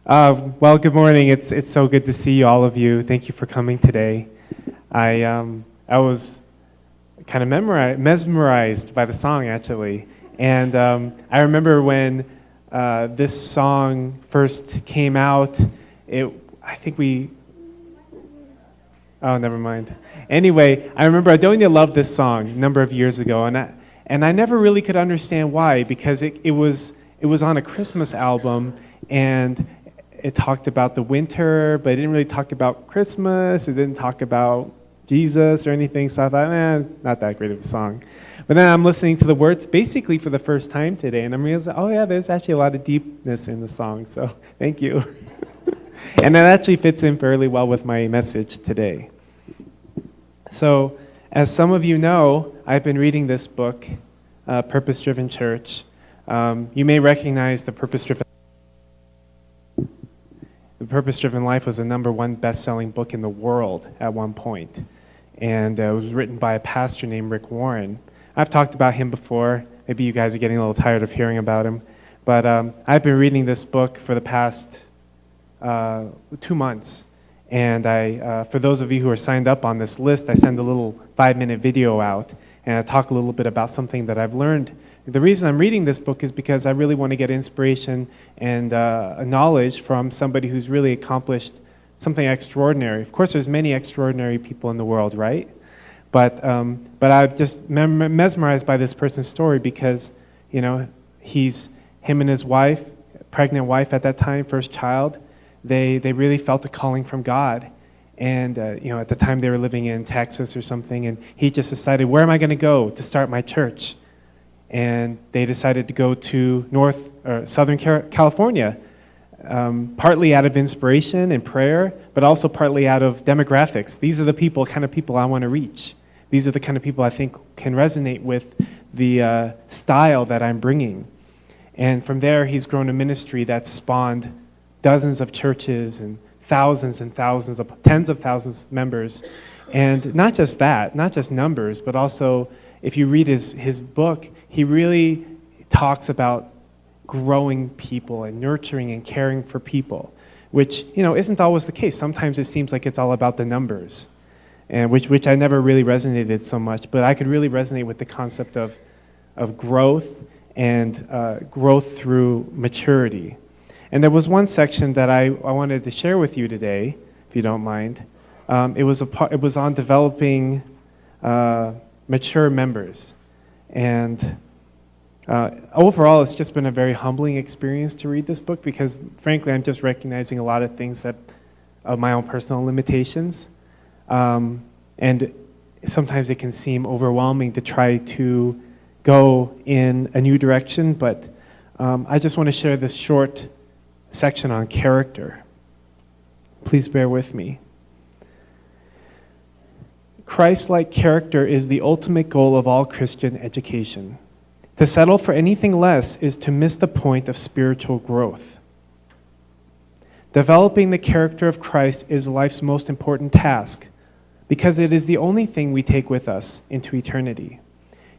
Well, good morning. It's so good to see all of you. Thank you for coming today. I was kind of mesmerized by the song actually, and I remember when this song first came out. I think we. Oh, never mind. Anyway, I remember Adonia loved this song a number of years ago, and I never really could understand why, because it was on a Christmas album, and it talked about the winter, but it didn't really talk about Christmas. It didn't talk about Jesus or anything. So I thought, it's not that great of a song. But then I'm listening to the words basically for the first time today, and I'm realizing, oh yeah, there's actually a lot of deepness in the song. So thank you. And that actually fits in fairly well with my message today. So, as some of you know, I've been reading this book, Purpose Driven Church. You may recognize The Purpose Driven Life was the #1 best-selling book in the world at one point. And it was written by a pastor named Rick Warren. I've talked about him before. Maybe you guys are getting a little tired of hearing about him. But I've been reading this book for the past 2 months. And for those of you who are signed up on this list, I send a little 5-minute video out, and I talk a little bit about something that I've learned. The reason I'm reading this book is because I really want to get inspiration and knowledge from somebody who's really accomplished something extraordinary. Of course, there's many extraordinary people in the world, right? But I'm just mesmerized by this person's story because, him and his wife, pregnant wife at that time, first child, they really felt a calling from God. And, at the time they were living in Texas or something, and he just decided, where am I going to go to start my church? And they decided to go to Southern California, partly out of inspiration and prayer, but also partly out of demographics. These are the kind of people I want to reach. These are the kind of people I think can resonate with the style that I'm bringing. And from there, he's grown a ministry that's spawned dozens of churches and thousands, tens of thousands of members. And not just that, not just numbers, but also if you read his book, he really talks about growing people and nurturing and caring for people, which isn't always the case. Sometimes it seems like it's all about the numbers, and which I never really resonated so much. But I could really resonate with the concept of growth and growth through maturity. And there was one section that I wanted to share with you today, if you don't mind. It was on developing mature members. And overall, it's just been a very humbling experience to read this book because, frankly, I'm just recognizing a lot of things of my own personal limitations. And sometimes it can seem overwhelming to try to go in a new direction, but I just want to share this short section on character. Please bear with me. Christ-like character is the ultimate goal of all Christian education. To settle for anything less is to miss the point of spiritual growth. Developing the character of Christ is life's most important task because it is the only thing we take with us into eternity.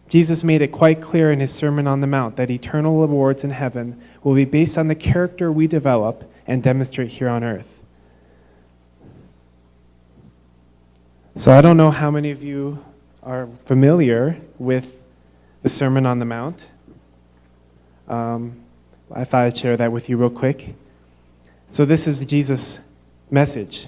Jesus made it quite clear in his Sermon on the Mount that eternal rewards in heaven will be based on the character we develop and demonstrate here on earth. So I don't know how many of you are familiar with the Sermon on the Mount. I thought I'd share that with you real quick. So this is Jesus' message.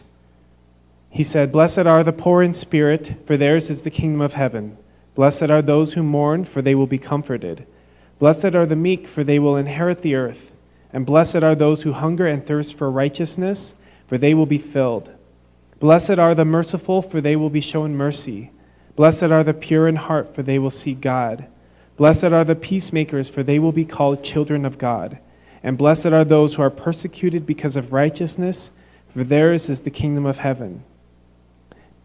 He said, "Blessed are the poor in spirit, for theirs is the kingdom of heaven. Blessed are those who mourn, for they will be comforted. Blessed are the meek, for they will inherit the earth. And blessed are those who hunger and thirst for righteousness, for they will be filled. Blessed are the merciful, for they will be shown mercy. Blessed are the pure in heart, for they will see God. Blessed are the peacemakers, for they will be called children of God. And blessed are those who are persecuted because of righteousness, for theirs is the kingdom of heaven.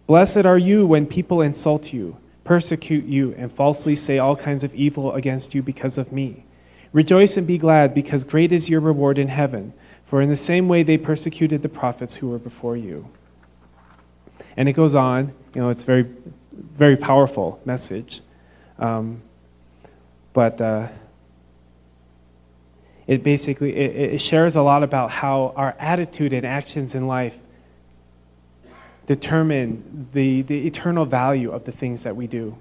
Blessed are you when people insult you, persecute you, and falsely say all kinds of evil against you because of me. Rejoice and be glad, because great is your reward in heaven, for in the same way they persecuted the prophets who were before you." And it goes on, it's very, very powerful message. But It shares a lot about how our attitude and actions in life determine the eternal value of the things that we do.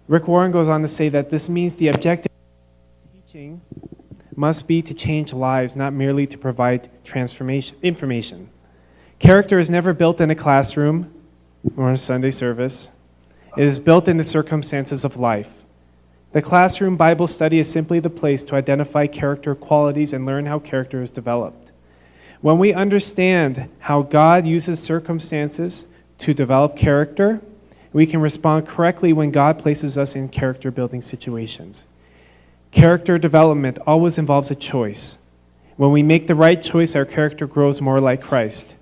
Rick Warren goes on to say that this means the objective of teaching must be to change lives, not merely to provide information. Character is never built in a classroom or in a Sunday service. It is built in the circumstances of life. The classroom Bible study is simply the place to identify character qualities and learn how character is developed. When we understand how God uses circumstances to develop character, we can respond correctly when God places us in character-building situations. Character development always involves a choice. When we make the right choice, our character grows more like Christ.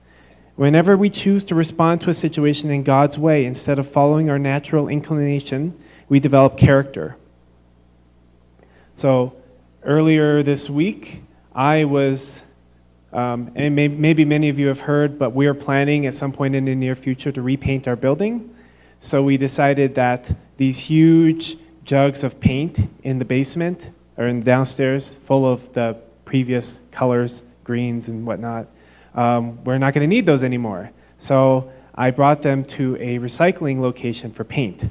Whenever we choose to respond to a situation in God's way instead of following our natural inclination, we develop character. So earlier this week, I was, and maybe many of you have heard, but we are planning at some point in the near future to repaint our building. So we decided that these huge jugs of paint in the basement or in the downstairs, full of the previous colors, greens and whatnot, we're not going to need those anymore. So I brought them to a recycling location for paint.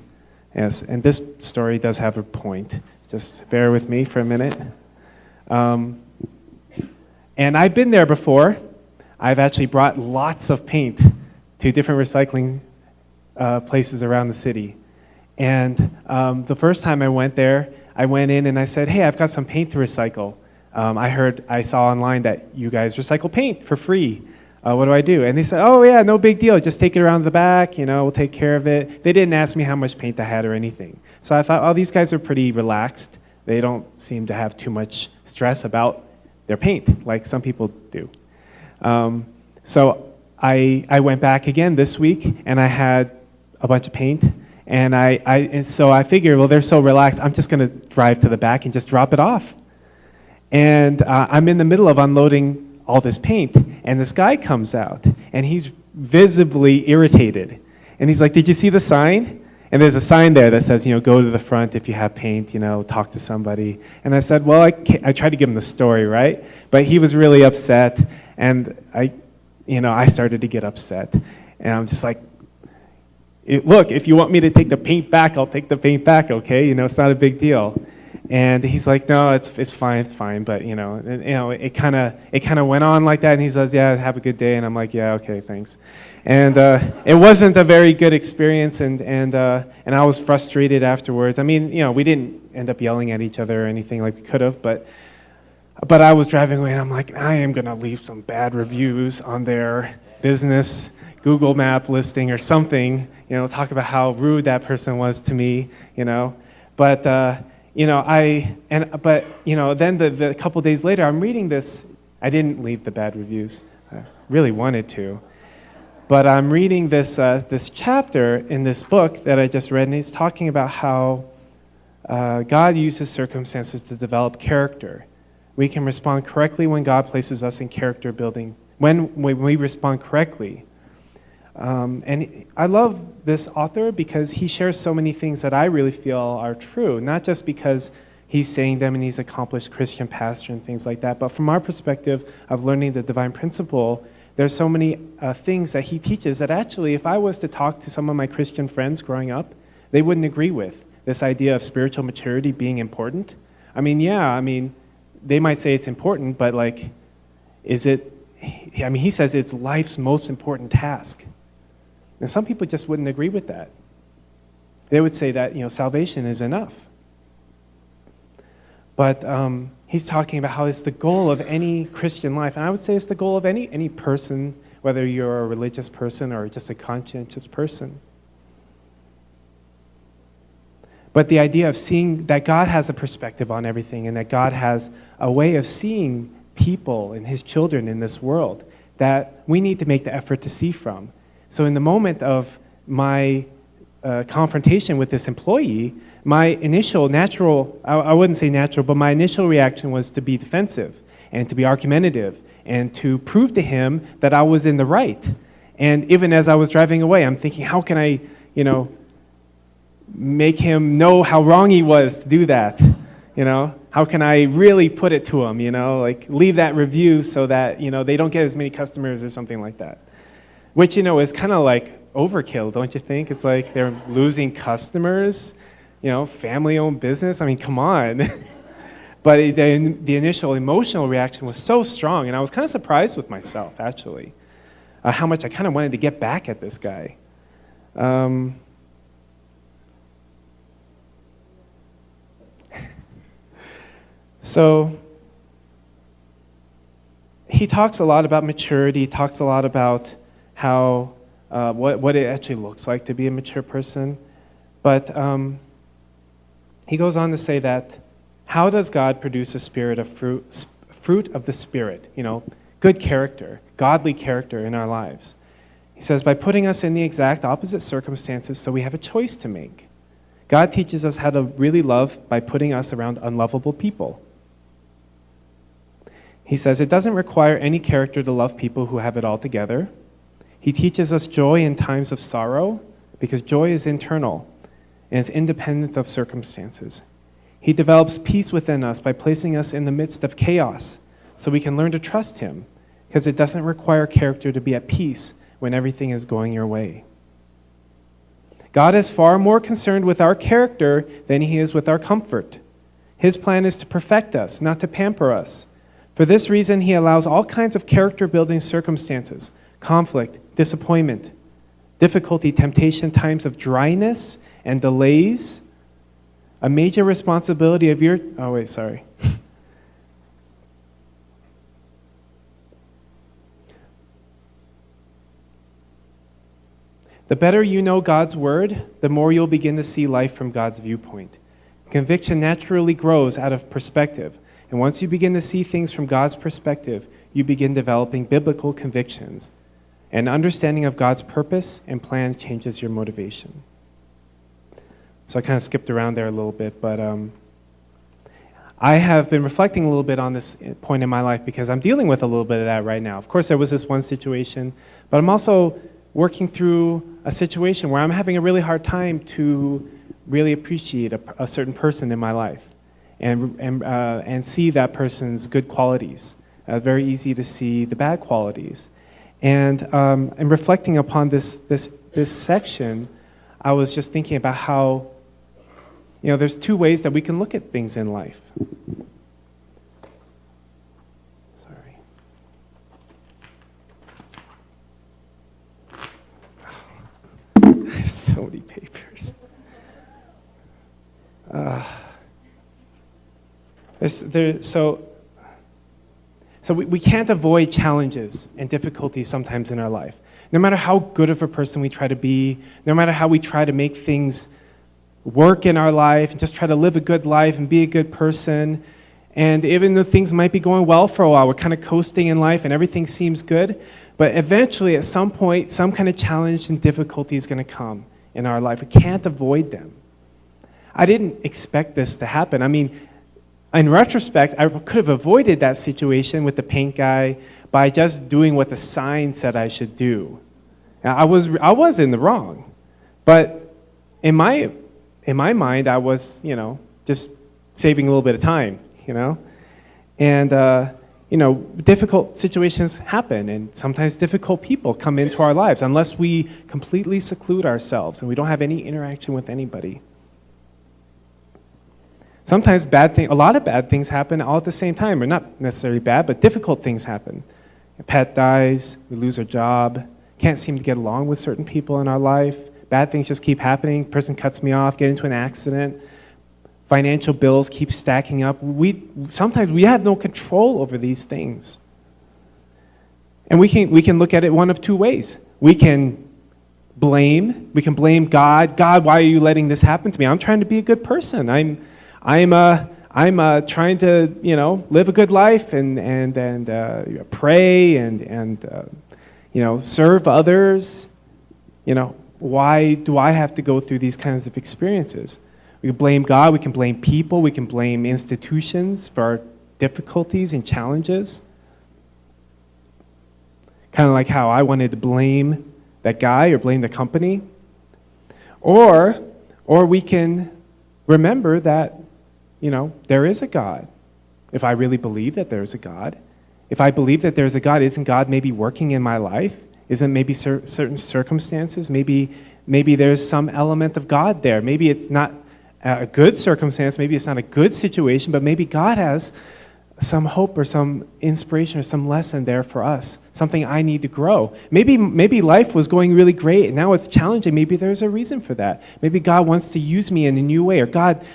Yes, and this story does have a point. Just bear with me for a minute. And I've been there before. I've actually brought lots of paint to different recycling places around the city. And the first time I went there, I went in and I said, hey, I've got some paint to recycle. I saw online that you guys recycle paint for free. What do I do? And they said, oh yeah, no big deal. Just take it around the back, we'll take care of it. They didn't ask me how much paint I had or anything. So I thought, oh, these guys are pretty relaxed. They don't seem to have too much stress about their paint, like some people do. So I went back again this week, and I had a bunch of paint. And so I figured, well, they're so relaxed, I'm just going to drive to the back and just drop it off. And I'm in the middle of unloading all this paint, and this guy comes out, and he's visibly irritated. And he's like, did you see the sign? And there's a sign there that says, go to the front if you have paint, talk to somebody. And I said, well, I tried to give him the story, right? But he was really upset, and I started to get upset. And I'm just like, look, if you want me to take the paint back, I'll take the paint back, okay? It's not a big deal. And he's like, no, it's fine. But it kind of went on like that. And he says, yeah, have a good day. And I'm like, yeah, okay, thanks. And it wasn't a very good experience. And I was frustrated afterwards. I mean, we didn't end up yelling at each other or anything like we could have. But I was driving away, and I'm like, I am gonna leave some bad reviews on their business Google Map listing or something. Talk about how rude that person was to me. But then the couple days later, I'm reading this. I didn't leave the bad reviews. I really wanted to. But I'm reading this chapter in this book that I just read, and it's talking about how God uses circumstances to develop character. We can respond correctly when God places us in character building, when we respond correctly. And I love this author because he shares so many things that I really feel are true, not just because he's saying them and he's an accomplished Christian pastor and things like that, but from our perspective of learning the divine principle, there's so many things that he teaches that actually, if I was to talk to some of my Christian friends growing up, they wouldn't agree with this idea of spiritual maturity being important. They might say it's important, but is it? He says it's life's most important task. And some people just wouldn't agree with that. They would say that, salvation is enough. But he's talking about how it's the goal of any Christian life. And I would say it's the goal of any person, whether you're a religious person or just a conscientious person. But the idea of seeing that God has a perspective on everything and that God has a way of seeing people and his children in this world that we need to make the effort to see from. So in the moment of my confrontation with this employee, my initial natural, I wouldn't say natural, but my initial reaction was to be defensive and to be argumentative and to prove to him that I was in the right. And even as I was driving away, I'm thinking, how can I, make him know how wrong he was to do that? You know, how can I really put it to them, you know, like leave that review so that, you know, they don't get as many customers or something like that. Which, you know, is kind of like overkill, don't you think? It's like they're losing customers, you know, family-owned business. I mean, come on. But the initial emotional reaction was so strong, and I was kind of surprised with myself, actually, how much I kind of wanted to get back at this guy. So he talks a lot about maturity, he talks a lot about how, what it actually looks like to be a mature person. But he goes on to say that, how does God produce a spirit of fruit of the Spirit, you know, good character, godly character in our lives? He says, by putting us in the exact opposite circumstances so we have a choice to make. God teaches us how to really love by putting us around unlovable people. He says, it doesn't require any character to love people who have it all together. He teaches us joy in times of sorrow, because joy is internal and is independent of circumstances. He develops peace within us by placing us in the midst of chaos, so we can learn to trust him, because it doesn't require character to be at peace when everything is going your way. God is far more concerned with our character than he is with our comfort. His plan is to perfect us, not to pamper us. For this reason, he allows all kinds of character-building circumstances, conflict, disappointment, difficulty, temptation, times of dryness and delays. A major responsibility of your... Oh, wait, sorry. The better you know God's word, the more you'll begin to see life from God's viewpoint. Conviction naturally grows out of perspective. And once you begin to see things from God's perspective, you begin developing biblical convictions. An understanding of God's purpose and plan changes your motivation. So I kind of skipped around there a little bit, but I have been reflecting a little bit on this point in my life because I'm dealing with a little bit of that right now. Of course, there was this one situation, but I'm also working through a situation where I'm having a really hard time to really appreciate a certain person in my life and see that person's good qualities. Very easy to see the bad qualities. And reflecting upon this section, I was just thinking about how, you know, there's two ways that we can look at things in life. Sorry. I have so many papers. So we can't avoid challenges and difficulties sometimes in our life. No matter how good of a person we try to be, no matter how we try to make things work in our life and just try to live a good life and be a good person, and even though things might be going well for a while, we're kind of coasting in life and everything seems good, but eventually at some point, some kind of challenge and difficulty is going to come in our life. We can't avoid them. I didn't expect this to happen. I mean, in retrospect, I could have avoided that situation with the paint guy by just doing what the sign said I should do. Now, I was in the wrong, but in my mind, I was, you know, just saving a little bit of time, you know, and you know, difficult situations happen, and sometimes difficult people come into our lives unless we completely seclude ourselves and we don't have any interaction with anybody. Sometimes a lot of bad things happen all at the same time, or not necessarily bad, but difficult things happen. A pet dies, we lose our job, can't seem to get along with certain people in our life, bad things just keep happening, person cuts me off, get into an accident, financial bills keep stacking up. Sometimes we have no control over these things. And we can look at it one of two ways. We can blame God. God, why are you letting this happen to me? I'm trying to be a good person. I'm trying to, you know, live a good life and pray and you know, serve others. You know, why do I have to go through these kinds of experiences? We can blame God, we can blame people, we can blame institutions for our difficulties and challenges. Kind of like how I wanted to blame that guy or blame the company. Or we can remember that there is a God. If I really believe that there's a God, if I believe that there's a God, isn't God maybe working in my life? Isn't maybe certain circumstances, maybe there's some element of God there. Maybe it's not a good circumstance, maybe it's not a good situation, but maybe God has some hope or some inspiration or some lesson there for us, something I need to grow. Maybe life was going really great and now it's challenging. Maybe there's a reason for that. Maybe God wants to use me in a new way, or God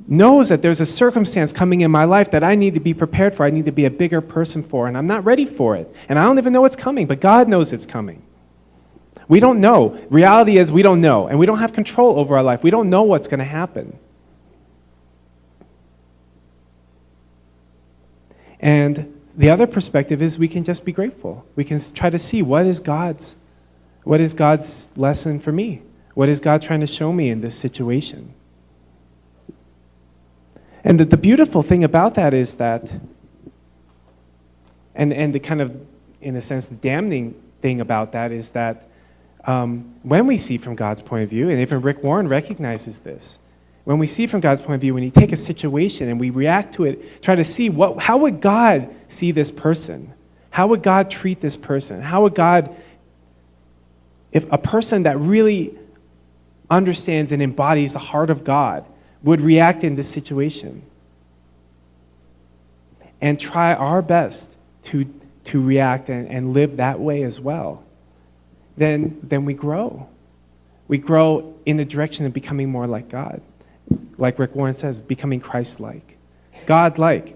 knows that there's a circumstance coming in my life that I need to be prepared for, I need to be a bigger person for, and I'm not ready for it. And I don't even know it's coming, but God knows it's coming. We don't know. Reality is we don't know, and we don't have control over our life. We don't know what's going to happen. And the other perspective is we can just be grateful. We can try to see what is God's lesson for me? What is God trying to show me in this situation? And the beautiful thing about that is that, and the kind of, in a sense, the damning thing about that is that when we see from God's point of view, and even Rick Warren recognizes this, when we see from God's point of view, when you take a situation and we react to it, try to see how would God see this person? How would God treat this person? How would God, if a person that really understands and embodies the heart of God would react in this situation? And try our best to react and live that way as well. Then we grow. We grow in the direction of becoming more like God. Like Rick Warren says, becoming Christ-like, God-like,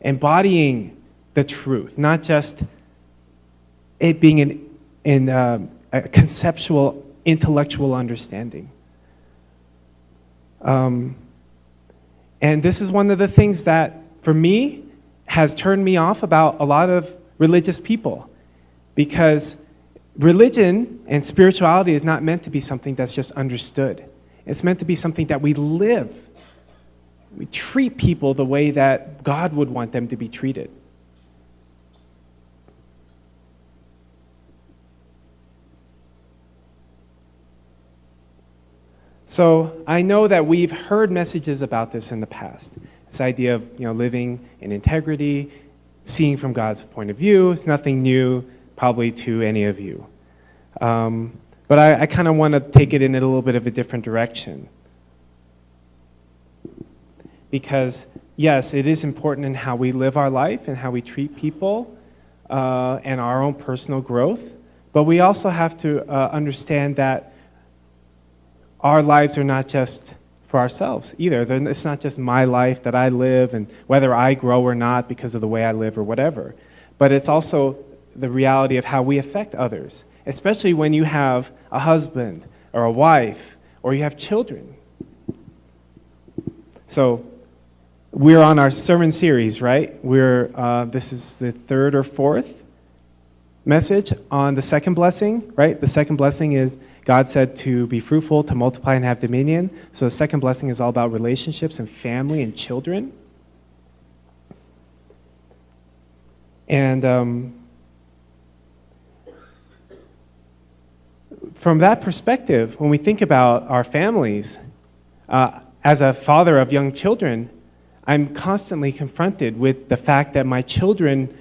embodying the truth, not just it being in a conceptual, intellectual understanding. And this is one of the things that, for me, has turned me off about a lot of religious people, because religion and spirituality is not meant to be something that's just understood. It's meant to be something that we live. We treat people the way that God would want them to be treated. So I know that we've heard messages about this in the past. This idea of living in integrity, seeing from God's point of view. It's nothing new probably to any of you. But I kind of want to take it in a little bit of a different direction. Because, yes, it is important in how we live our life and how we treat people and our own personal growth. But we also have to understand that our lives are not just for ourselves either. It's not just my life that I live and whether I grow or not because of the way I live or whatever. But it's also the reality of how we affect others, especially when you have a husband or a wife or you have children. So we're on our sermon series, right? This is the third or fourth message on the second blessing, right? The second blessing is God said to be fruitful, to multiply and have dominion. So the second blessing is all about relationships and family and children. And from that perspective, when we think about our families, as a father of young children, I'm constantly confronted with the fact that my children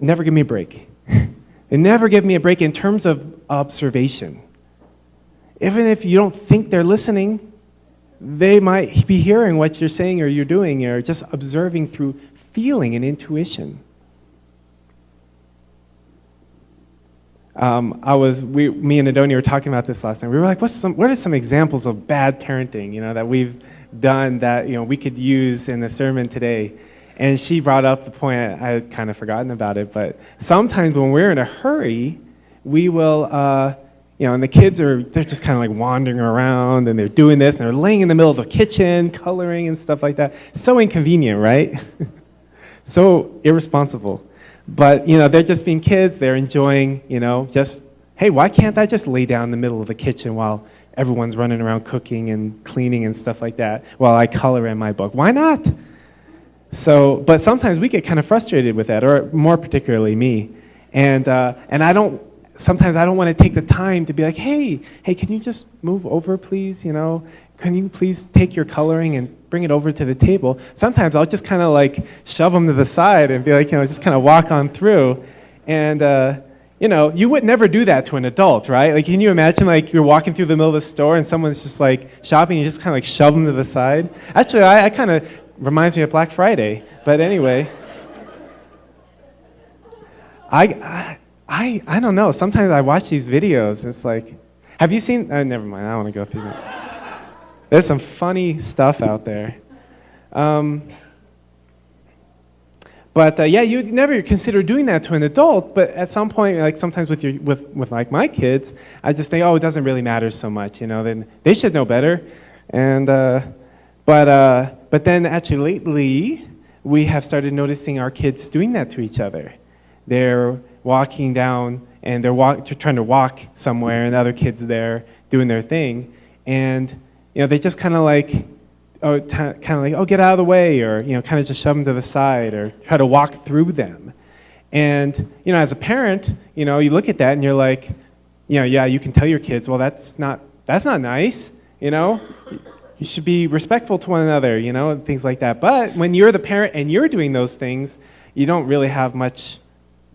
never give me a break. They never give me a break in terms of observation. Even if you don't think they're listening, they might be hearing what you're saying or you're doing, or just observing through feeling and intuition. Me and Adonia were talking about this last night. We were like, what are some examples of bad parenting, that we've done that, we could use in the sermon today? And she brought up the point, I had kind of forgotten about it, but sometimes when we're in a hurry, we will, and the kids they're just kind of like wandering around and they're doing this and they're laying in the middle of the kitchen, coloring and stuff like that. So inconvenient, right? So irresponsible. But, they're just being kids, they're enjoying, just, hey, why can't I just lay down in the middle of the kitchen while everyone's running around cooking and cleaning and stuff like that while I color in my book? Why not? So, but sometimes we get kind of frustrated with that, or more particularly me. And sometimes I don't want to take the time to be like, hey, can you just move over, please? can you please take your coloring and bring it over to the table? Sometimes I'll just kind of like shove them to the side and be like, just kind of walk on through. And, you would never do that to an adult, right? Like, can you imagine like you're walking through the middle of the store and someone's just like shopping, and you just kind of like shove them to the side? Actually, I kind of reminds me of Black Friday. But anyway, I don't know. Sometimes I watch these videos and it's like, have you seen, never mind, I don't want to go through that. There's some funny stuff out there. You'd never consider doing that to an adult, but at some point, like sometimes with like my kids, I just think, it doesn't really matter so much, then they should know better. And but then actually lately, we have started noticing our kids doing that to each other. They're walking down and they're trying to walk somewhere, and the other kids there doing their thing, and they just kind of like, get out of the way, or kind of just shove them to the side, or try to walk through them. And as a parent, you look at that and you're like, you can tell your kids, well, that's not nice, You should be respectful to one another, and things like that. But when you're the parent and you're doing those things, you don't really have much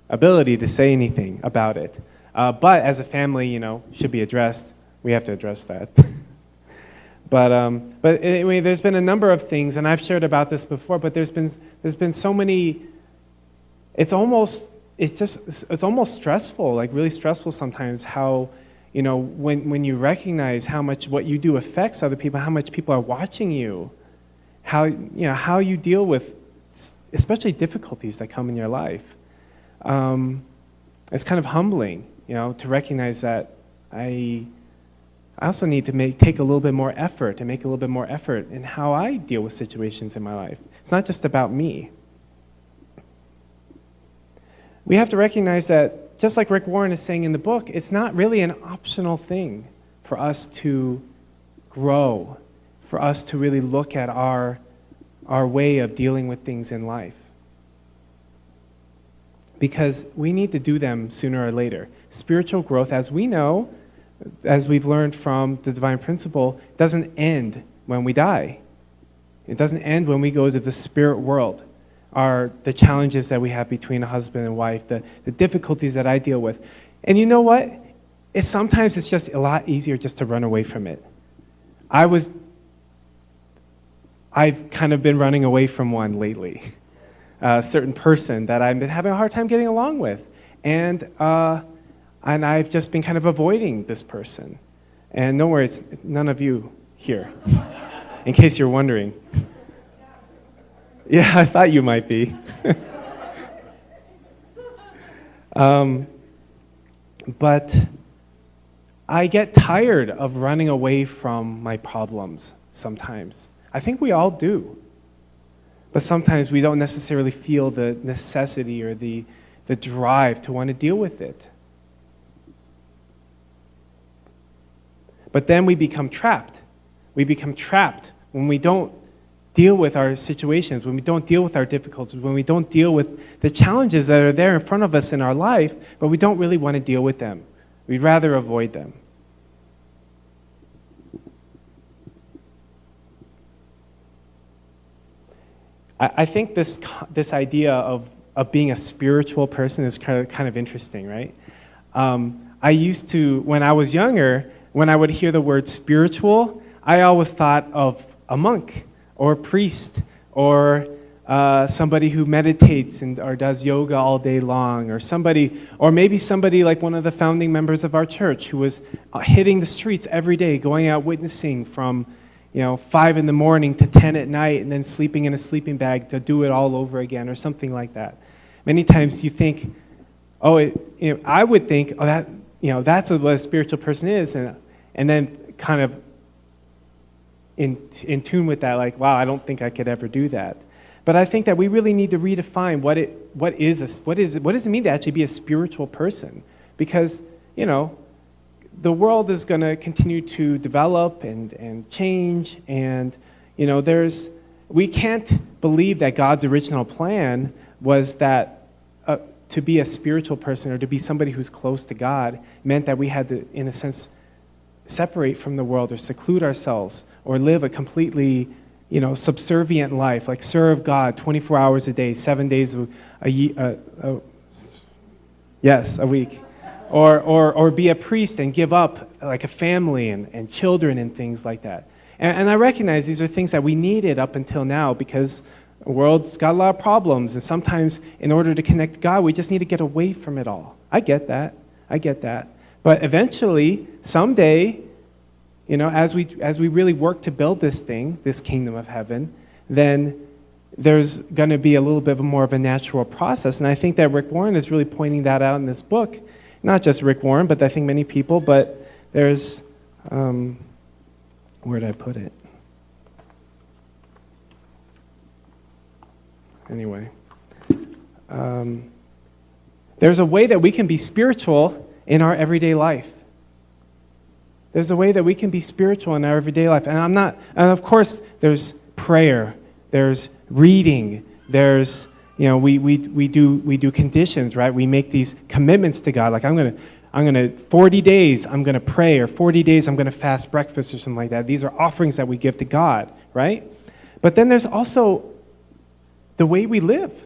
ability to say anything about it. But as a family, should be addressed. We have to address that. But anyway, there's been a number of things, and I've shared about this before. But there's been so many. It's almost stressful, like really stressful sometimes. How, when you recognize how much what you do affects other people, how much people are watching you, how you deal with, especially difficulties that come in your life. It's kind of humbling, to recognize that I also need to take a little bit more effort and make a little bit more effort in how I deal with situations in my life. It's not just about me. We have to recognize that, just like Rick Warren is saying in the book, it's not really an optional thing for us to grow, for us to really look at our way of dealing with things in life. Because we need to do them sooner or later. Spiritual growth, as we know, as we've learned from the divine principle, doesn't end when we die. It doesn't end when we go to the spirit world. The challenges that we have between a husband and wife, the difficulties that I deal with. And you know what? Sometimes it's just a lot easier just to run away from it. I've kind of been running away from one lately. A certain person that I've been having a hard time getting along with. And I've just been kind of avoiding this person. And don't worry, it's none of you here, in case you're wondering. Yeah, I thought you might be. But I get tired of running away from my problems sometimes. I think we all do. But sometimes we don't necessarily feel the necessity or the drive to want to deal with it. But then we become trapped. We become trapped when we don't deal with our situations, when we don't deal with our difficulties, when we don't deal with the challenges that are there in front of us in our life, but we don't really want to deal with them. We'd rather avoid them. I think this idea of being a spiritual person is kind of interesting, right? I used to, when I was younger, when I would hear the word spiritual, I always thought of a monk or a priest or somebody who meditates or does yoga all day long, or maybe somebody like one of the founding members of our church who was hitting the streets every day, going out witnessing from 5 in the morning to 10 at night, and then sleeping in a sleeping bag to do it all over again, or something like that. Many times you think, I would think, that's what a spiritual person is, and then kind of in tune with that, like, wow, I don't think I could ever do that. But I think that we really need to redefine what does it mean to actually be a spiritual person? Because, the world is going to continue to develop and change, and we can't believe that God's original plan was that to be a spiritual person or to be somebody who's close to God meant that we had to, in a sense, separate from the world or seclude ourselves or live a completely, subservient life, like serve God 24 hours a day, 7 days a week. Or be a priest and give up like a family and children and things like that. And I recognize these are things that we needed up until now because the world's got a lot of problems, and sometimes in order to connect to God, we just need to get away from it all. I get that. But eventually, someday, as we really work to build this kingdom of heaven, then there's going to be a little bit more of a natural process. And I think that Rick Warren is really pointing that out in this book. Not just Rick Warren, but I think many people. But there's, where did I put it? Anyway, there's a way that we can be spiritual in our everyday life. There's a way that we can be spiritual in our everyday life. And of course, there's prayer, there's reading, there's, we do conditions, right? We make these commitments to God, like I'm gonna 40 days I'm gonna pray, or 40 days I'm gonna fast breakfast or something like that. These are offerings that we give to God, right? But then there's also the way we live,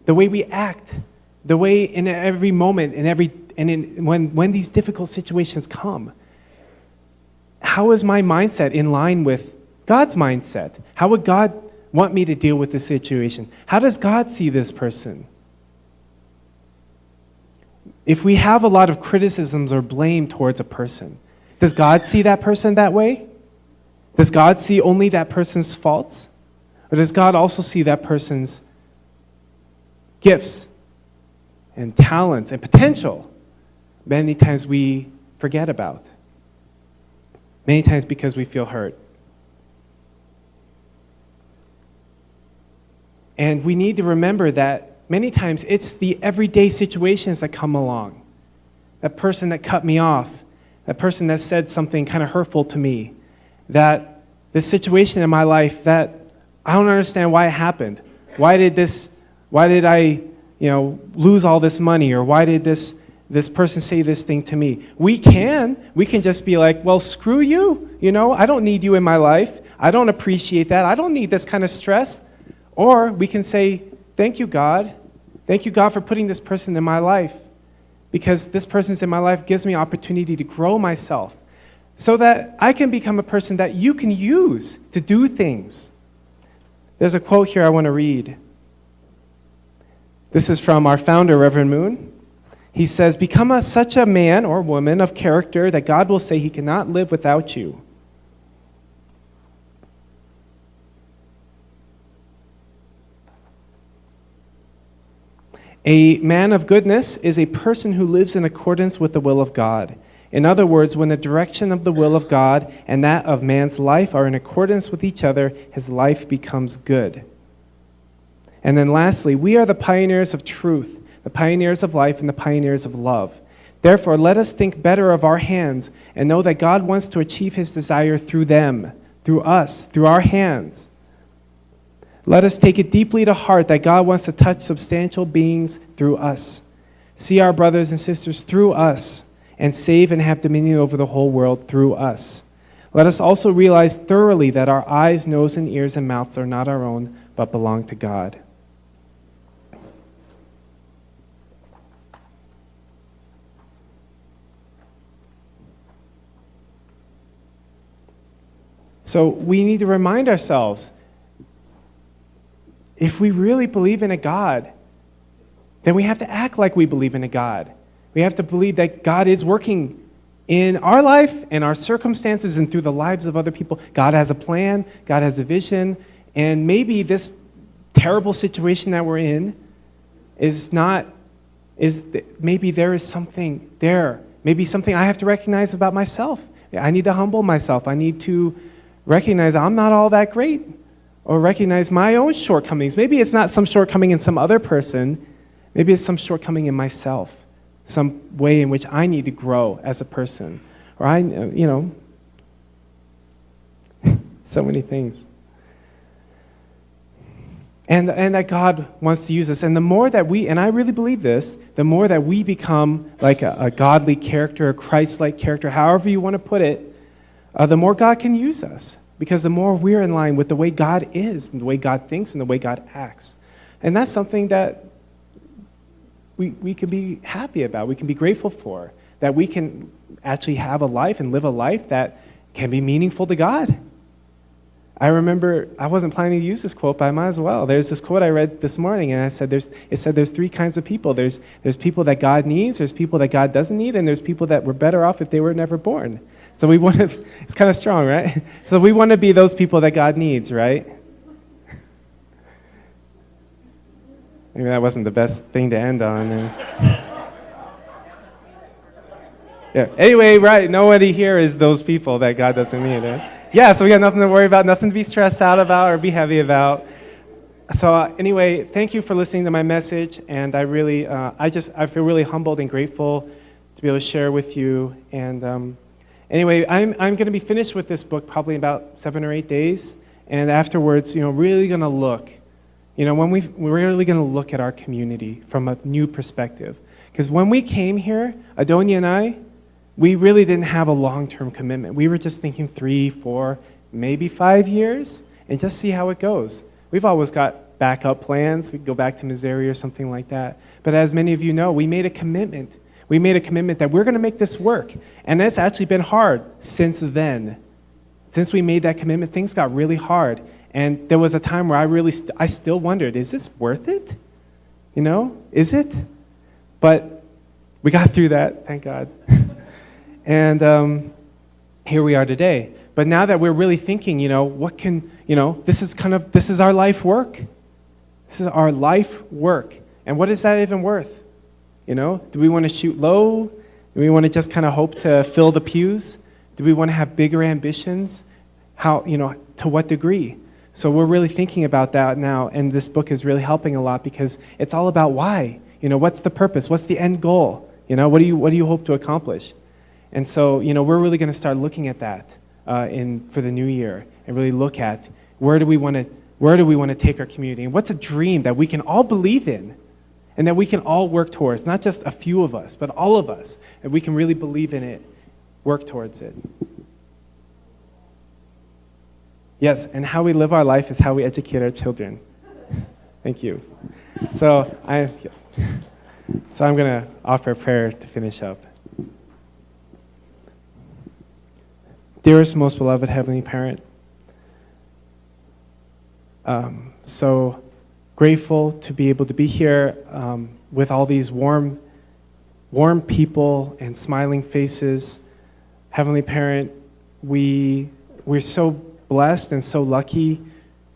the way we act, the way in every moment, when these difficult situations come. How is my mindset in line with God's mindset? How would God want me to deal with this situation? How does God see this person? If we have a lot of criticisms or blame towards a person, does God see that person that way? Does God see only that person's faults? Or does God also see that person's gifts and talents and potential? Many times we forget about. Many times because we feel hurt. And we need to remember that many times it's the everyday situations that come along. That person that cut me off, that person that said something kind of hurtful to me, that this situation in my life that I don't understand why it happened. Why did I, lose all this money, or why did this person say this thing to me? We can just be like, well, screw you, I don't need you in my life. I don't appreciate that. I don't need this kind of stress. Or we can say, thank you, God. Thank you, God, for putting this person in my life, because this person's in my life gives me opportunity to grow myself so that I can become a person that you can use to do things. There's a quote here I want to read. This is from our founder, Reverend Moon. He says, become such a man or woman of character that God will say he cannot live without you. A man of goodness is a person who lives in accordance with the will of God. In other words, when the direction of the will of God and that of man's life are in accordance with each other, his life becomes good. And then lastly, we are the pioneers of truth, the pioneers of life, and the pioneers of love. Therefore, let us think better of our hands and know that God wants to achieve his desire through them, through us, through our hands. Let us take it deeply to heart that God wants to touch substantial beings through us, see our brothers and sisters through us, and save and have dominion over the whole world through us. Let us also realize thoroughly that our eyes, nose, and ears and mouths are not our own, but belong to God. So we need to remind ourselves, if we really believe in a God, then we have to act like we believe in a God. We have to believe that God is working in our life and our circumstances and through the lives of other people. God has a plan, God has a vision, and maybe this terrible situation that we're in maybe there is something there. Maybe something I have to recognize about myself. I need to humble myself. I need to recognize I'm not all that great, or recognize my own shortcomings. Maybe it's not some shortcoming in some other person. Maybe it's some shortcoming in myself, some way in which I need to grow as a person. Or so many things. And that God wants to use us. And the more that we, and I really believe this, the more that we become like a godly character, a Christ-like character, however you want to put it, the more God can use us. Because the more we're in line with the way God is, and the way God thinks, and the way God acts. And that's something that we can be happy about, we can be grateful for, that we can actually have a life and live a life that can be meaningful to God. I remember, I wasn't planning to use this quote, but I might as well. There's this quote I read this morning, and it said there's three kinds of people. There's people that God needs, there's people that God doesn't need, and there's people that were better off if they were never born. So we want to, it's kind of strong, right? So we want to be those people that God needs, right? Maybe that wasn't the best thing to end on. Yeah. Anyway, right, nobody here is those people that God doesn't need, right? Yeah, so we got nothing to worry about, nothing to be stressed out about or be heavy about. So anyway, thank you for listening to my message, and I really, I feel really humbled and grateful to be able to share with you. And anyway, I'm going to be finished with this book probably in about 7 or 8 days, and afterwards, really going to look. We're really going to look at our community from a new perspective. Because when we came here, Adonia and I, we really didn't have a long-term commitment. We were just thinking 3, 4, maybe 5 years, and just see how it goes. We've always got backup plans. We could go back to Missouri or something like that. But as many of you know, we made a commitment. We made a commitment that we're going to make this work. And it's actually been hard since then. Since we made that commitment, things got really hard. And there was a time where I still wondered, is this worth it? Is it? But we got through that, thank God. And here we are today. But now that we're really thinking, this is our life work. This is our life work. And what is that even worth? Do we want to shoot low? Do we want to just kind of hope to fill the pews? Do we want to have bigger ambitions? How, to what degree? So we're really thinking about that now, and this book is really helping a lot because it's all about why. What's the purpose? What's the end goal? What do you hope to accomplish? And so, we're really going to start looking at that for the new year, and really look at where do we want to take our community, and what's a dream that we can all believe in, and that we can all work towards, not just a few of us, but all of us, and we can really believe in it, work towards it. Yes, and how we live our life is how we educate our children. Thank you. So I'm going to offer a prayer to finish up. Dearest, most beloved Heavenly Parent, so grateful to be able to be here with all these warm people and smiling faces. Heavenly Parent, we're so blessed and so lucky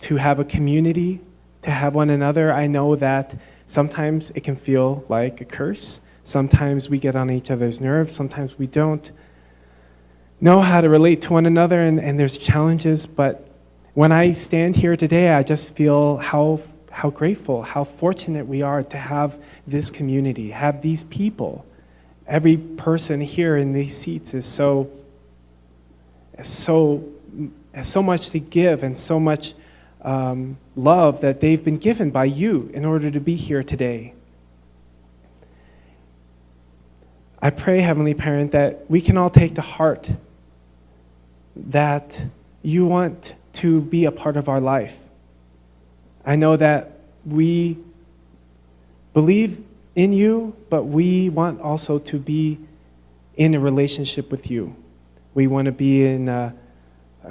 to have a community, to have one another. I know that sometimes it can feel like a curse. Sometimes we get on each other's nerves. Sometimes we don't know how to relate to one another, and there's challenges. But when I stand here today, I just feel how grateful, how fortunate we are to have this community, have these people. Every person here in these seats is so much to give and so much love that they've been given by you in order to be here today. I pray, Heavenly Parent, that we can all take to heart that you want to be a part of our life. I know that we believe in you, but we want also to be in a relationship with you. We want to be in a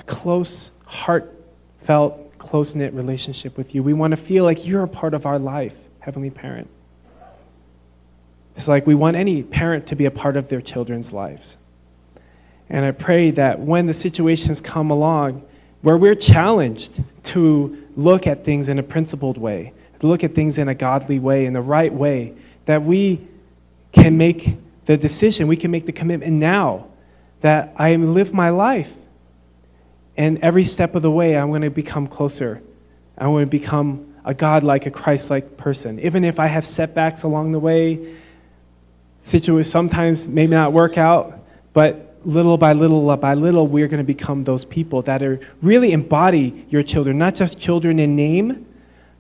close, heartfelt, close-knit relationship with you. We want to feel like you're a part of our life, Heavenly Parent. It's like we want any parent to be a part of their children's lives. And I pray that when the situations come along where we're challenged to look at things in a principled way, to look at things in a godly way, in the right way, that we can make the decision, we can make the commitment now that I live my life. And every step of the way, I'm going to become closer. I'm going to become a God-like, a Christ-like person. Even if I have setbacks along the way, situations sometimes may not work out, but little by little, we're going to become those people that are really embody your children, not just children in name,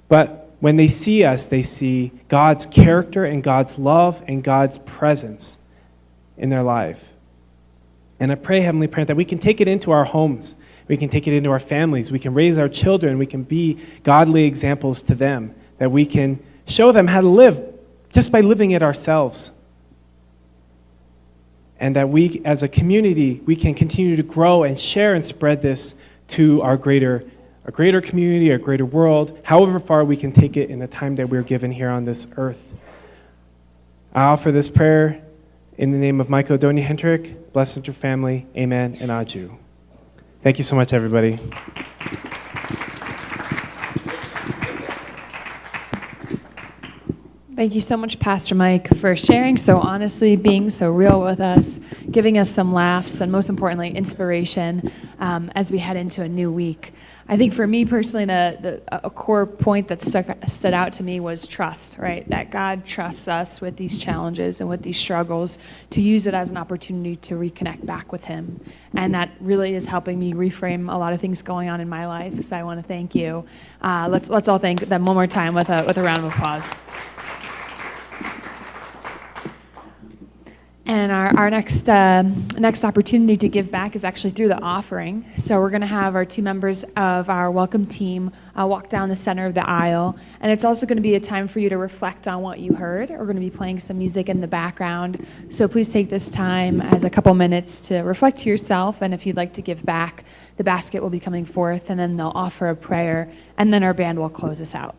But when they see us, they see God's character and God's love and God's presence in their life. And I pray, Heavenly Parent, that we can take it into our homes. We can take it into our families. We can raise our children. We can be godly examples to them, that we can show them how to live just by living it ourselves. And that we, as a community, we can continue to grow and share and spread this to our greater community, our greater world, however far we can take it in the time that we're given here on this earth. I offer this prayer in the name of Michael O'Donia Hendrick, blessed your family, amen, and Aju. Thank you so much, everybody. Thank you so much, Pastor Mike, for sharing so honestly, being so real with us, giving us some laughs, and most importantly, inspiration as we head into a new week. I think for me personally, a core point that stood out to me was trust, right? That God trusts us with these challenges and with these struggles to use it as an opportunity to reconnect back with Him. And that really is helping me reframe a lot of things going on in my life. So I want to thank you. Let's all thank them one more time with a round of applause. And our next opportunity to give back is actually through the offering. So we're going to have our two members of our welcome team walk down the center of the aisle. And it's also going to be a time for you to reflect on what you heard. We're going to be playing some music in the background. So please take this time as a couple minutes to reflect to yourself. And if you'd like to give back, the basket will be coming forth, and then they'll offer a prayer, and then our band will close us out.